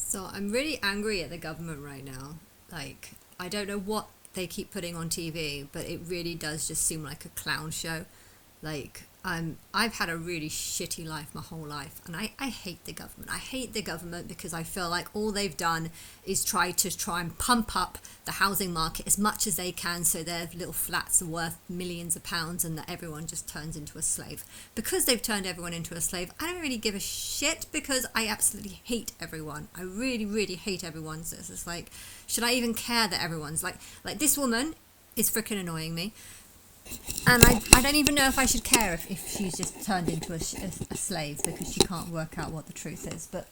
So I'm really angry at the government right now. Like, I don't know what they keep putting on TV, but it really does just seem like a clown show. Like, I've had a really shitty life my whole life, and I hate the government. I hate the government because I feel like all they've done is try and pump up the housing market as much as they can so their little flats are worth millions of pounds and that everyone just turns into a slave. Because they've turned everyone into a slave, I don't really give a shit because I absolutely hate everyone. I really, really hate everyone. So it's just like, should I even care that everyone's like this woman is freaking annoying me. And I don't even know if I should care if she's just turned into a slave because she can't work out what the truth is. But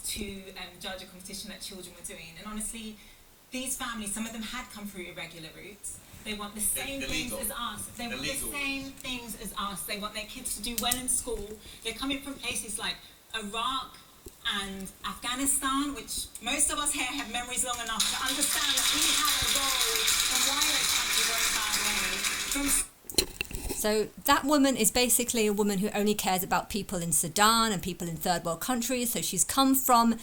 to judge a competition that children were doing, and honestly, these families, some of them had come through irregular routes. They want the same things as us. They want the same things as us. They want their kids to do well in school. They're coming from places like Iraq and Afghanistan, which most of us here have memories long enough to understand that we have a role and why those countries are in a bad way. So that woman is basically a woman who only cares about people in Sudan and people in third world countries. So she's come from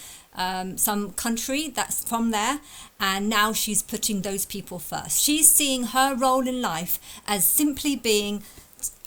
some country that's from there, and now she's putting those people first. She's seeing her role in life as simply being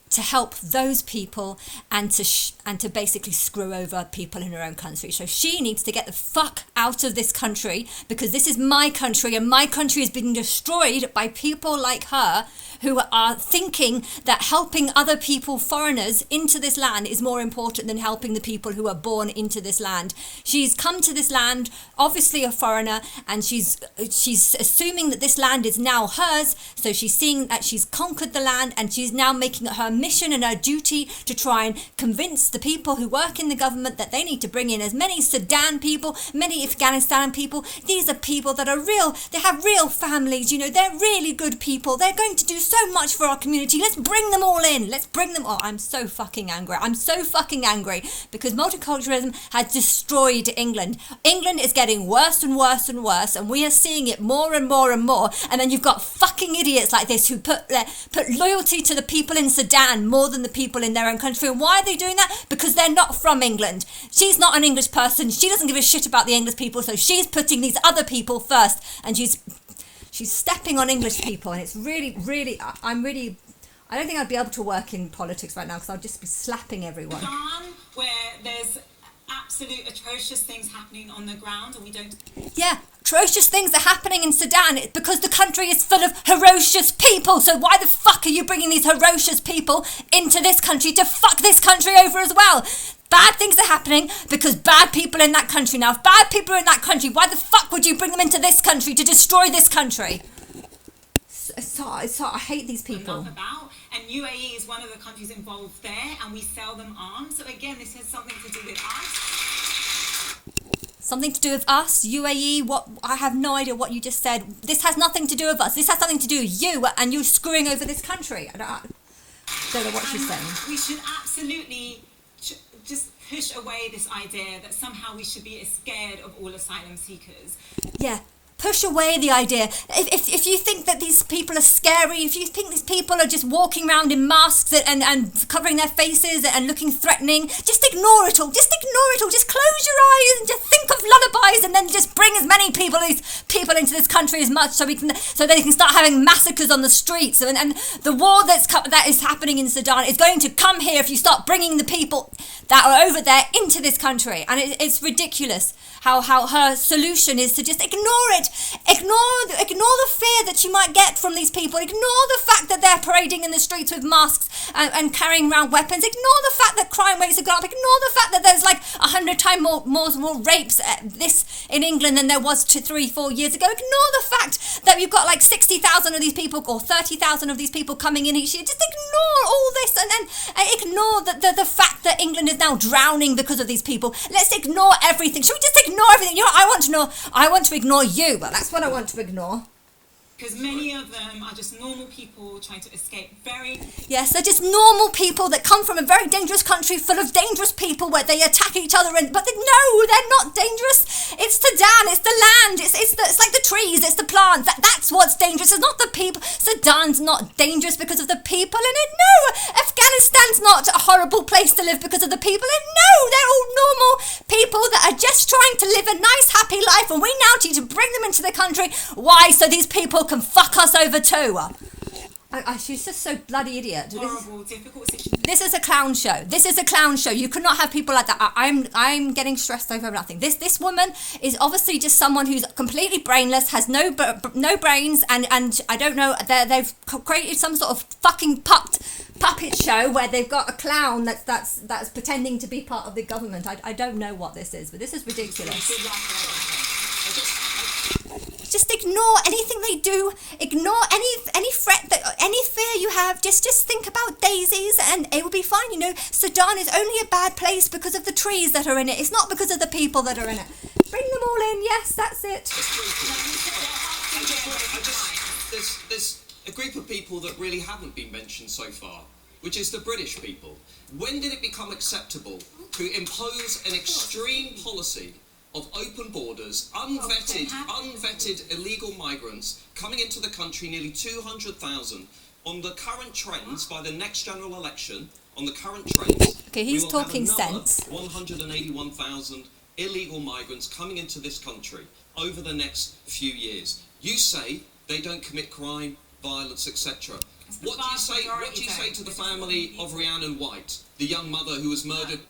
to help those people and to basically screw over people in her own country. So she needs to get the fuck out of this country because this is my country and my country is being destroyed by people like her who are thinking that helping other people, foreigners, into this land is more important than helping the people who are born into this land. She's come to this land, obviously a foreigner, and she's assuming that this land is now hers. So she's seeing that she's conquered the land and she's now making it her mission and her duty to try and convince the people who work in the government that they need to bring in as many Sudan people, many Afghanistan people. These are people that are real, they have real families, you know, they're really good people. They're going to do so much for our community. Let's bring them all in. Let's bring them all. I'm so fucking angry. I'm so fucking angry because multiculturalism has destroyed England. England is getting worse and worse and worse, and we are seeing it more and more and more. And then you've got fucking idiots like this who put loyalty to the people in Sudan more than the people in their own country. And why are they doing that? Because they're not from England. She's not an English person. She doesn't give a shit about the English people, so she's putting these other people first, and she's stepping on English people, and it's really, really, I don't think I'd be able to work in politics right now because I'd just be slapping everyone. Where there's absolute atrocious things happening on the ground and we don't... Yeah, atrocious things are happening in Sudan because the country is full of ferocious people. So why the fuck are you bringing these ferocious people into this country to fuck this country over as well? Bad things are happening because bad people in that country. Now, if bad people are in that country, why the fuck would you bring them into this country to destroy this country? I hate these people. And UAE is one of the countries involved there, and we sell them arms. So again, this has something to do with us. Something to do with us, UAE, what? I have no idea what you just said. This has nothing to do with us. This has something to do with you and you screwing over this country. I don't know what she's saying. We should absolutely just push away this idea that somehow we should be scared of all asylum seekers. Yeah. Push away the idea. If you think that these people are scary, if you think these people are just walking around in masks and covering their faces and looking threatening, just ignore it all. Just ignore it all. Just close your eyes and just think of lullabies and then just bring as many people into this country as much so they can start having massacres on the streets. And the war that is happening in Sudan is going to come here if you start bringing the people that are over there into this country. And it's ridiculous how her solution is to just ignore it. Ignore the fear that you might get from these people. Ignore the fact that they're parading in the streets with masks and carrying around weapons. Ignore the fact that crime rates have gone up. Ignore the fact that there's like 100 times more rapes in England than there was 3-4 years ago. Ignore the fact that you've got like 60,000 of these people or 30,000 of these people coming in each year. Just ignore all this and ignore the fact that England is now drowning because of these people. Let's ignore everything. Should we just ignore everything? You know what I want to know? I want to ignore you. Well, that's what I want to ignore. Because many of them are just normal people trying to escape Yes, they're just normal people that come from a very dangerous country full of dangerous people where they attack each other. But no, they're not dangerous. It's Sudan, it's the land, it's like the trees, it's the plants. That's what's dangerous. It's not the people. Sudan's not dangerous because of the people in it. No, Afghanistan's not a horrible place to live because of the people in it. No, they're all normal people that are just trying to live a nice, happy life, and we now need to bring them into the country. Why? So these people can fuck us over too. She's just so bloody idiot. Horrible, difficult situation. This is a clown show. This is a clown show. You cannot have people like that. I'm getting stressed over nothing. This woman is obviously just someone who's completely brainless, has no brains, and I don't know. They've created some sort of fucking puppet show where they've got a clown that's pretending to be part of the government. I don't know what this is, but this is ridiculous. Just ignore anything they do. Ignore any threat, any fear you have. Just think about daisies, and it will be fine. You know, Sudan is only a bad place because of the trees that are in it. It's not because of the people that are in it. Bring them all in. Yes, that's it. There's a group of people that really haven't been mentioned so far, which is the British people. When did it become acceptable to impose an extreme policy of open borders, unvetted illegal migrants coming into the country, nearly 200,000, on the current trends by the next general election, on the current trends, okay, he's talking sense. 181,000 illegal migrants coming into this country over the next few years. You say they don't commit crime, violence, etc. What do you say to the family of Rhiannon White, the young mother who was murdered?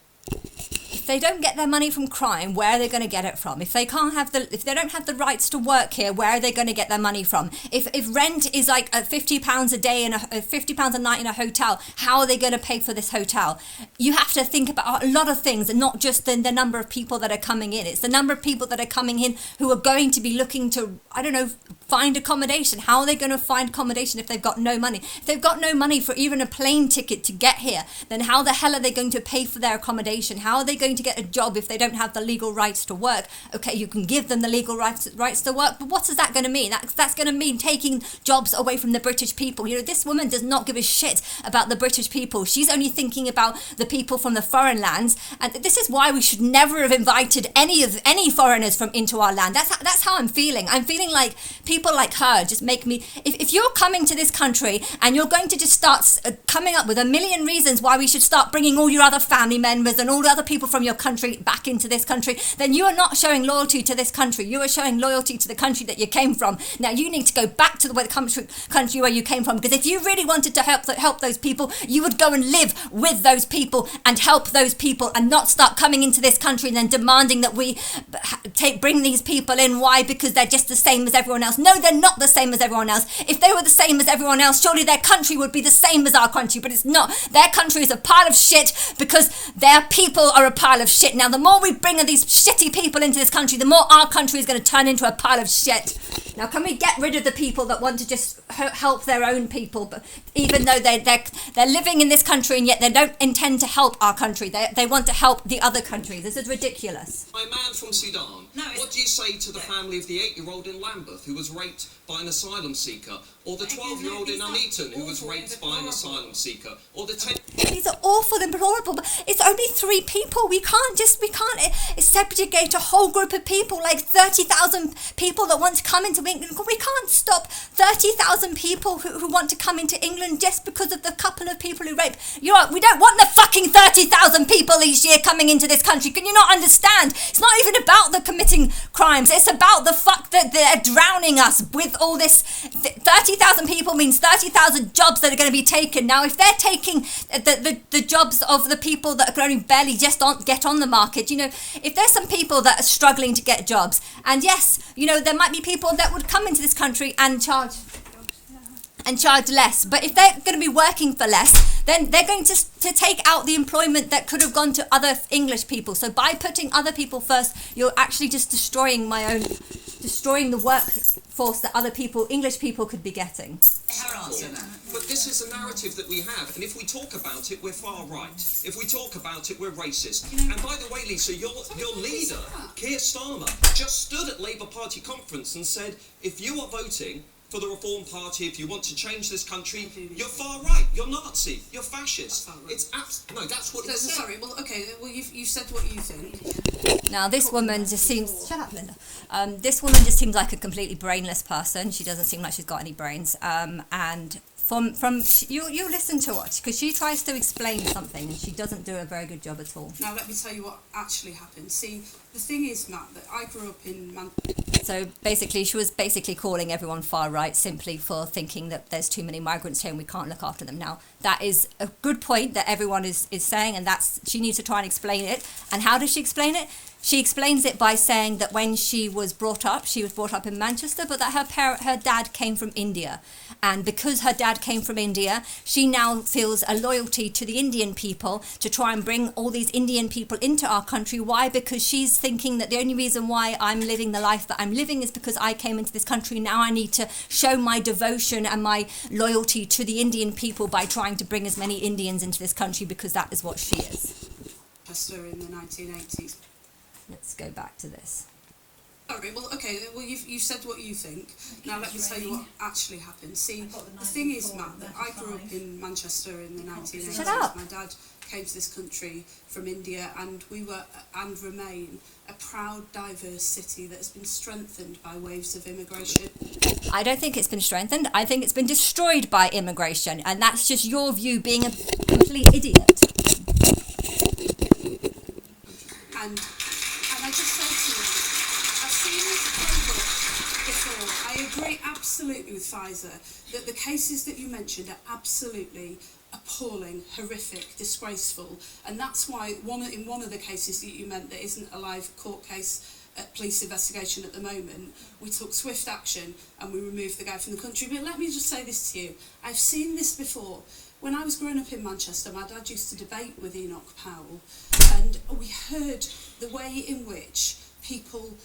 If they don't get their money from crime, where are they going to get it from? If they don't have the rights to work here, where are they going to get their money from? If rent is like £50 a day and £50 a night in a hotel, how are they going to pay for this hotel? You have to think about a lot of things, and not just the number of people that are coming in. It's the number of people that are coming in who are going to be looking to, I don't know, find accommodation. How are they going to find accommodation if they've got no money? If they've got no money for even a plane ticket to get here, then how the hell are they going to pay for their accommodation? How are they going to get a job if they don't have the legal rights to work? Okay, you can give them the legal rights to work, but what is that going to mean? That's going to mean taking jobs away from the British people. You know, this woman does not give a shit about the British people. She's only thinking about the people from the foreign lands, and this is why we should never have invited any foreigners into our land. That's how I'm feeling. I'm feeling like people like her just make me. If you're coming to this country and you're going to just start coming up with a million reasons why we should start bringing all your other family members and all the other people from your country back into this country, then you are not showing loyalty to this country. You are showing loyalty to the country that you came from. Now you need to go back to the country where you came from, because if you really wanted to help those people, you would go and live with those people and help those people, and not start coming into this country and then demanding that we bring these people in. Why? Because they're just the same as everyone else. No, they're not the same as everyone else. If they were the same as everyone else, surely their country would be the same as our country, but it's not. Their country is a pile of shit because their people are a pile of shit. Now, the more we bring these shitty people into this country, the more our country is going to turn into a pile of shit. Now, can we get rid of the people that want to just help their own people, but even though they're living in this country and yet they don't intend to help our country? They want to help the other country. This is ridiculous. My man from Sudan, what do you say to the family of the 8-year-old in Lambeth who was raped by an asylum seeker, or the 12-year-old in Nuneaton who was raped by an asylum seeker, or the 10... These are awful and horrible, but it's only 3 people. We can't segregate a whole group of people, like 30,000 people that want to come into England. We can't stop 30,000 people who want to come into England just because of the couple of people who rape. We don't want the fucking 30,000 people each year coming into this country. Can you not understand? It's not even about the committing crimes. It's about the fact that they're drowning us with all this. 30,000 people means 30,000 jobs that are going to be taken. Now, if they're taking the jobs of the people that are only barely just get on the market, you know, if there's some people that are struggling to get jobs, and yes, you know, there might be people that would come into this country and charge less, but if they're going to be working for less, then they're going to take out the employment that could have gone to other English people. So by putting other people first, you're actually just destroying the workforce that other people, English people, could be getting. But this is a narrative that we have, and if we talk about it, we're far right. If we talk about it, we're racist. And by the way, Lisa, your leader, Keir Starmer, just stood at Labour Party conference and said, if you are voting for the Reform Party, if you want to change this country, you're far right, you're Nazi, you're fascist. It's no, that's what it said. Sorry, well, okay, well, you've said what you think. Now, this woman just seems... Shut up, Linda. This woman just seems like a completely brainless person. She doesn't seem like she's got any brains. And you listen to what, because she tries to explain something and she doesn't do a very good job at all. Now, let me tell you what actually happened. See, the thing is, Matt, that I grew up in So basically, she was basically calling everyone far right simply for thinking that there's too many migrants here and we can't look after them. Now, that is a good point that everyone is saying, and she needs to try and explain it. And how does she explain it? She explains it by saying that when she was brought up in Manchester, but that her dad came from India. And because her dad came from India, she now feels a loyalty to the Indian people to try and bring all these Indian people into our country. Why? Because she's thinking that the only reason why I'm living the life that I'm living is because I came into this country. Now I need to show my devotion and my loyalty to the Indian people by trying to bring as many Indians into this country, because that is what she is. Manchester in the 1980s. Let's go back to this. Sorry, well, okay, well, you've said what you think. Now let me tell you what actually happened. See, the thing is, Matt, that I grew up in Manchester in the 1980s. Shut up. My dad came to this country from India, and we were and remain a proud, diverse city that has been strengthened by waves of immigration. I don't think it's been strengthened. I think it's been destroyed by immigration, and that's just your view, being a complete idiot. And I just say to you, I've seen this playbook before. I agree absolutely with Pfizer that the cases that you mentioned are absolutely appalling, horrific, disgraceful, and that's why in one of the cases that you meant that isn't a live court case at police investigation at the moment, we took swift action and we removed the guy from the country. But let me just say this to you, I've seen this before. When I was growing up in Manchester, my dad used to debate with Enoch Powell, and we heard the way in which people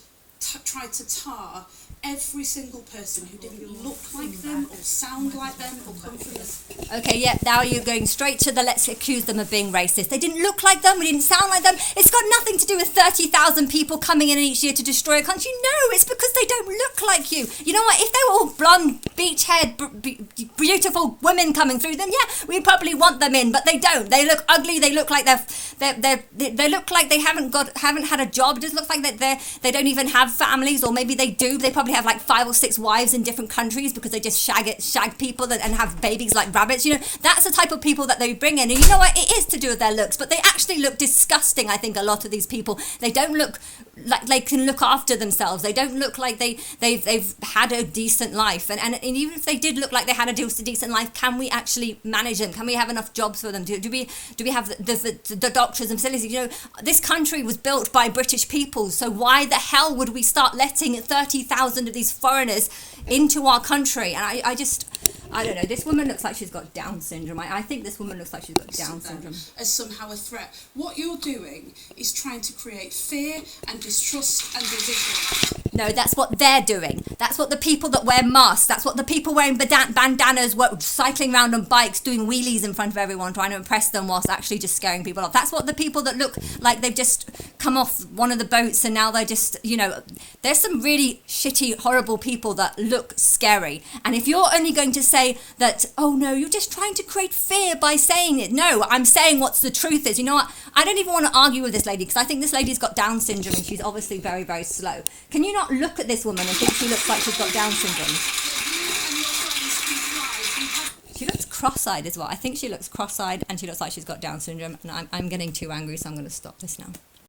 tried to tar every single person who didn't look like them or sound like them or come from this. Okay, yeah, now you're going straight to the let's accuse them of being racist. They didn't look like them, we didn't sound like them. It's got nothing to do with 30,000 people coming in each year to destroy a country. No, it's because they don't look like you. You know what, if they were all blonde, beach-haired, beautiful women coming through, then yeah, we'd probably want them in, but they don't. They look ugly, they look like they look like they haven't had a job. It just looks like they don't even have families, or maybe they do. They probably have like 5 or 6 wives in different countries because they just shag people and have babies like rabbits. You know, that's the type of people that they bring in. And you know what, it is to do with their looks, but they actually look disgusting. I think a lot of these people, they don't look like they can look after themselves. They don't look like they've had a decent life. And even if they did look like they had a decent life, can we actually manage them? Can we have enough jobs for them? Do we have the doctors and facilities? You know, this country was built by British people, so why the hell would we start letting 30,000 of these foreigners into our country? And I don't know, this woman looks like she's got Down syndrome. I think this woman looks like she's got Down syndrome. As somehow a threat. What you're doing is trying to create fear and distrust and division. No, that's what they're doing. That's what the people that wear masks, that's what the people wearing bandanas, cycling around on bikes, doing wheelies in front of everyone, trying to impress them whilst actually just scaring people off. That's what the people that look like they've just come off one of the boats and now they're just, you know, there's some really shitty, horrible people that look scary. And if you're only going to say that, oh no, you're just trying to create fear by saying it. No, I'm saying what the truth is. You know what? I don't even want to argue with this lady because I think this lady's got Down syndrome and she's obviously very, very slow. Can you not look at this woman and think she looks like she's got Down syndrome? She looks cross-eyed as well. I think she looks cross-eyed and she looks like she's got Down syndrome, and I'm getting too angry, so I'm going to stop this now.